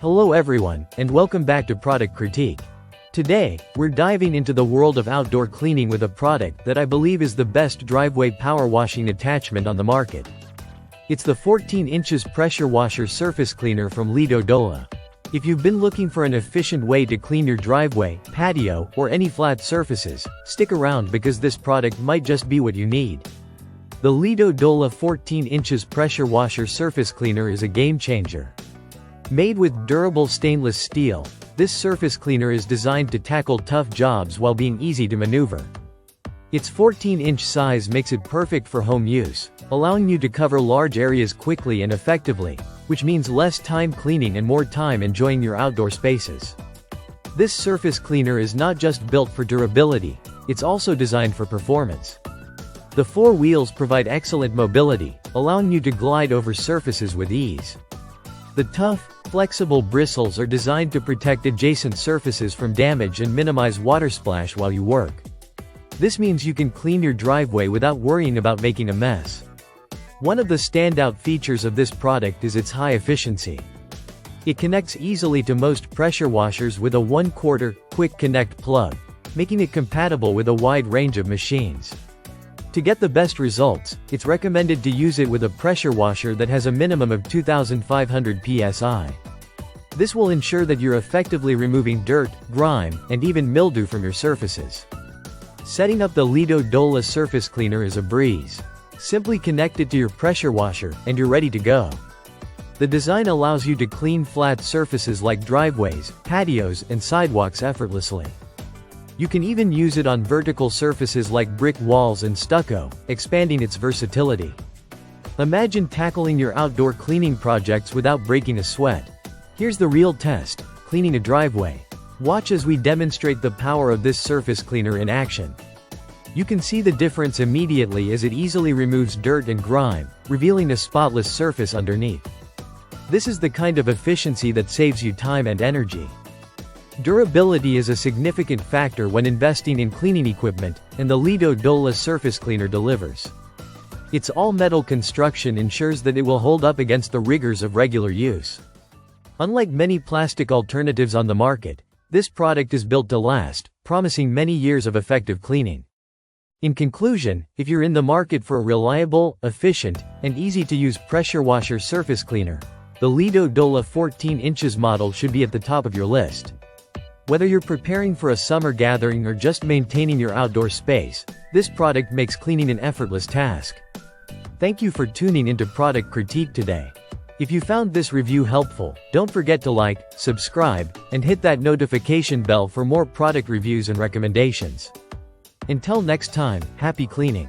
Hello everyone, and welcome back to Product Critique. Today, we're diving into the world of outdoor cleaning with a product that I believe is the best driveway power washing attachment on the market. It's the 14 inches pressure washer surface cleaner from LidoDola. If you've been looking for an efficient way to clean your driveway, patio, or any flat surfaces, stick around because this product might just be what you need. The LidoDola 14 inches pressure washer surface cleaner is a game changer. Made with durable stainless steel, this surface cleaner is designed to tackle tough jobs while being easy to maneuver. Its 14-inch size makes it perfect for home use, allowing you to cover large areas quickly and effectively, which means less time cleaning and more time enjoying your outdoor spaces. This surface cleaner is not just built for durability, it's also designed for performance. The four wheels provide excellent mobility, allowing you to glide over surfaces with ease. The tough, flexible bristles are designed to protect adjacent surfaces from damage and minimize water splash while you work. This means you can clean your driveway without worrying about making a mess. One of the standout features of this product is its high efficiency. It connects easily to most pressure washers with a 1/4 quick connect plug, making it compatible with a wide range of machines. To get the best results, it's recommended to use it with a pressure washer that has a minimum of 2,500 psi. This will ensure that you're effectively removing dirt, grime, and even mildew from your surfaces. Setting up the LidoDola surface cleaner is a breeze. Simply connect it to your pressure washer, and you're ready to go. The design allows you to clean flat surfaces like driveways, patios, and sidewalks effortlessly. You can even use it on vertical surfaces like brick walls and stucco, expanding its versatility. Imagine tackling your outdoor cleaning projects without breaking a sweat. Here's the real test: cleaning a driveway. Watch as we demonstrate the power of this surface cleaner in action. You can see the difference immediately as it easily removes dirt and grime, revealing a spotless surface underneath. This is the kind of efficiency that saves you time and energy. Durability is a significant factor when investing in cleaning equipment, and the LidoDola surface cleaner delivers. Its all-metal construction ensures that it will hold up against the rigors of regular use. Unlike many plastic alternatives on the market, this product is built to last, promising many years of effective cleaning. In conclusion, if you're in the market for a reliable, efficient, and easy-to-use pressure washer surface cleaner, the LidoDola 14 inches model should be at the top of your list. Whether you're preparing for a summer gathering or just maintaining your outdoor space, this product makes cleaning an effortless task. Thank you for tuning into Product Critique today. If you found this review helpful, don't forget to like, subscribe, and hit that notification bell for more product reviews and recommendations. Until next time, happy cleaning.